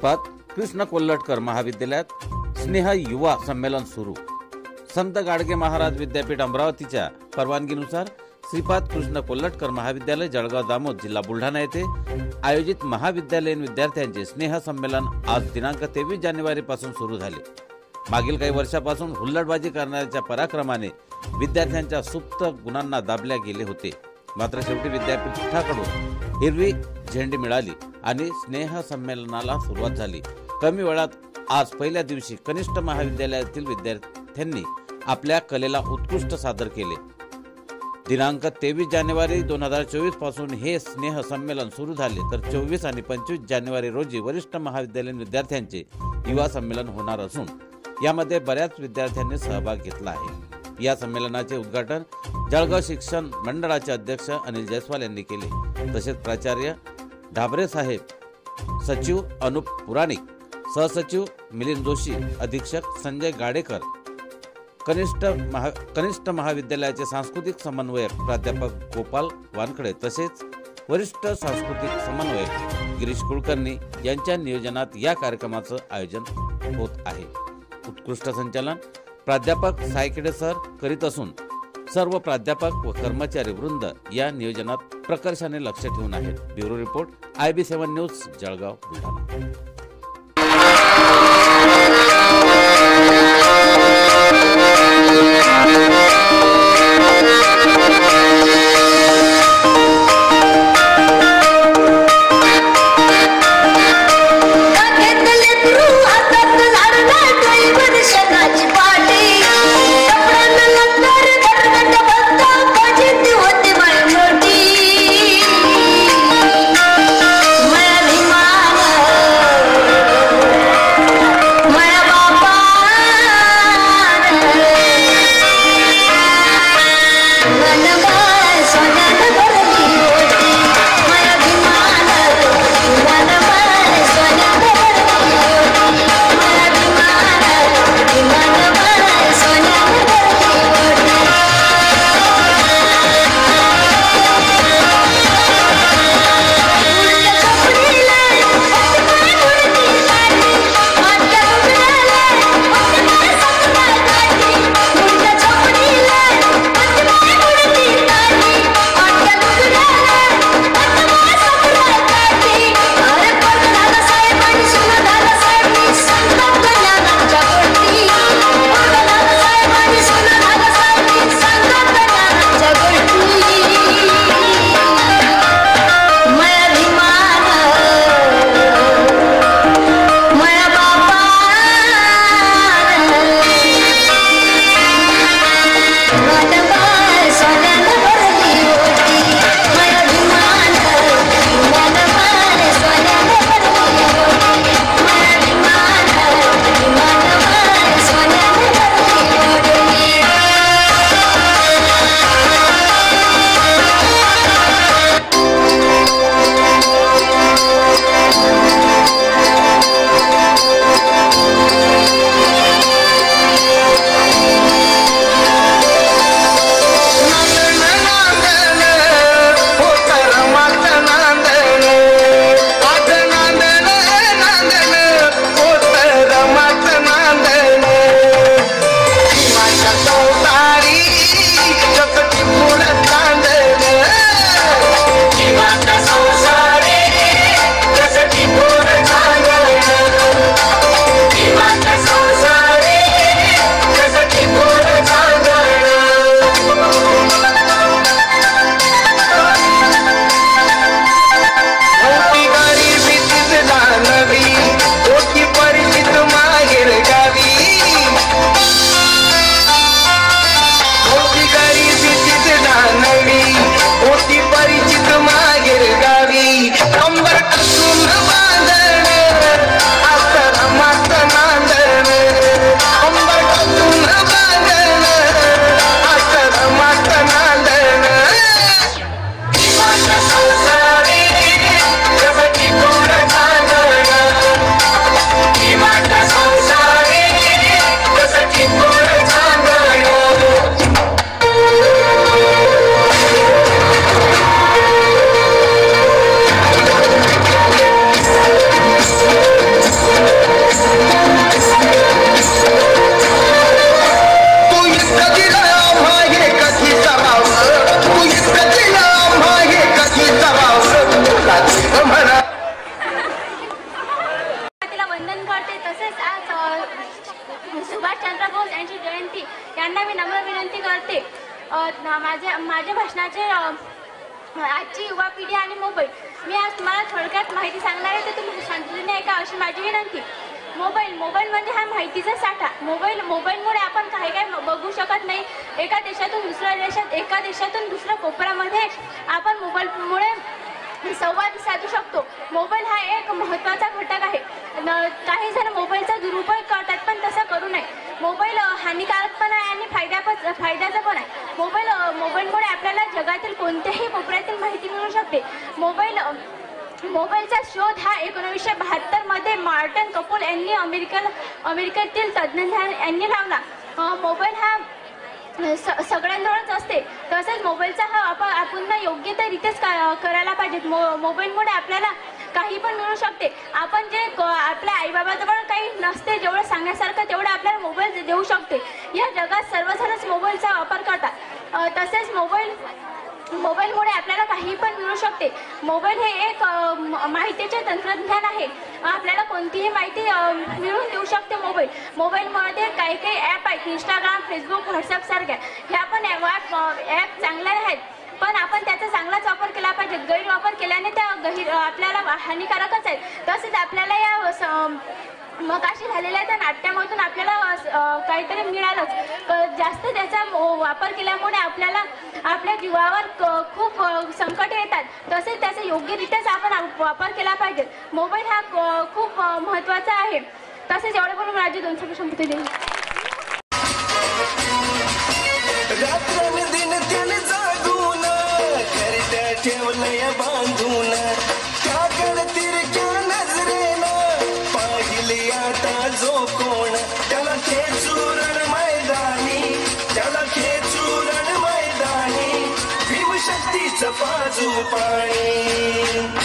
श्रीपाद कृष्ण कोल्हटकर महाविद्यालयात स्नेह युवा संमेलन सुरू। संत गाडगे महाराज विद्यापीठ अमरावतीच्या परवानगीनुसार श्रीपाद कृष्ण कोल्हटकर महाविद्यालय जळगाव दामोद जिल्हा बुलढाणा येथे आयोजित महाविद्यालयीन विद्यार्थ्यांचे स्नेह संमेलन आज दिनांक 23 जानेवारी पासून सुरू झाले। मागील काही वर्षापासून हुल्लडबाजी करण्याच्या पराक्रमाने विद्यार्थ्यांच्या सुप्त गुणांना दाबले गेले होते। मात्र शेवटी विद्यापीठाकडून हिरवी झेंडी मिळाली आणि स्नेह संमेलनाला सुरुवात झाली। कमी वेळात आज पहिल्या दिवशी कनिष्ठ महाविद्यालयातील विद्यार्थ्यांनी आपल्या कलेला उत्कृष्ट सादर केले। दिनांक 23 जानेवारी 2024 पासून हे स्नेह संमेलन सुरू झाले, तर 24 आणि 25 जानेवारी रोजी वरिष्ठ महाविद्यालयीन विद्यार्थ्यांचे युवा संमेलन होणार असून यामध्ये बऱ्याच विद्यार्थ्यांनी सहभाग घेतला आहे। या संमेलनाचे उद्घाटन जळगाव शिक्षण मंडळाचे अध्यक्ष अनिल जयस्वाल यांनी केले। तसेच प्राचार्य ढाबरे साहेब, सचिव अनुप पुराणिक, सहसचिव मिलिंद जोशी, अधीक्षक संजय गाडेकर, कनिष्ठ महाविद्यालयाचे सांस्कृतिक समन्वयक प्राध्यापक गोपाल वानखडे तसेच वरिष्ठ सांस्कृतिक समन्वयक गिरीश कुलकर्णी यांच्या नियोजनात या कार्यक्रमाचं आयोजन होत आहे। उत्कृष्ट संचालन प्राध्यापक सायकेडे सर करीत असून सर्व प्राध्यापक व कर्मचारी वृंद या नियोजनात प्रकर्षाने लक्ष ठेवून आहेत। Bureau report IB7 news Jalgaon Buldhana. त्यांना मी नम्र विनंती करते, माझ्या भाषणाचे आजची युवा पिढी आणि मोबाईल, मी आज तुम्हाला थोडक्यात माहिती सांगणार आहे, तर तुम्ही शांततेने ऐका अशी माझी विनंती. मोबाईल म्हणजे हा माहितीचा साठा. मोबाईलमुळे आपण काही बघू शकत नाही. एका देशातून दुसऱ्या देशात, एका देशातून दुसऱ्या कोपऱ्यामध्ये आपण मोबाईलमुळे संवाद साधू शकतो. मोबाईल हा एक महत्त्वाचा घटक आहे. काही जण मोबाईलचा दुरुपयोग करतात, पण तसं करू नये. मोबाईल हानिकारक पण आहे आणि फायद्याचा पण आहे. मोबाईलमुळे आपल्याला जगातील कोणत्याही कोपऱ्यातील माहिती मिळू शकते. मोबाईलचा शोध हा 1972 मध्ये मार्टिन कपूर यांनी अमेरिकेतील तज्ज्ञांनी यांनी लावला. मोबाईल हा सगळ्यांजवळच असते. तसेच मोबाईलचा हा वापर आपण योग्यरित्याच करायला पाहिजे. मोबाईलमुळे आपल्याला काही पण मिळू शकते. आपण जे आपल्या आईबाबाजवळ काही नसते, जेवढं सांगण्यासारखं तेवढं आपल्याला मोबाईल देऊ शकते. या जगात सर्वजणच मोबाईलचा वापर करतात. तसेच मोबाईलमुळे आपल्याला काही पण मिळू शकते. मोबाईल हे एक माहितीचे तंत्रज्ञान आहे. आपल्याला कोणतीही माहिती मिळवून देऊ शकते. मोबाईलमध्ये काही ॲप आहेत, इंस्टाग्राम, फेसबुक, व्हॉट्सअप सारख्या. ह्या पण ॲप चांगल्या आहेत, पण आपण त्याचा चांगलाच वापर केला पाहिजे. गैरवापर केल्याने त्या आपल्याला हानिकारकच आहेत. तसेच आपल्याला या मगाशी झालेल्या त्या नाट्यामधून आपल्याला काहीतरी मिळालंच. जास्त त्याचा वापर केल्यामुळे आपल्या जीवावर खूप संकट येतात. तसेच त्याचा योग्यरित्याच आपण वापर केला पाहिजे. मोबाईल हा खूप महत्त्वाचा आहे. तसेच एवढं बोलून माझे 2 शब्द संपते देईल. ठेवलंय बांधून कागड तिरक्या नजरेनं पाहिली आता जो कोण त्याला खेचूरण मैदानी भीमशक्तीचं पाजू पाणी.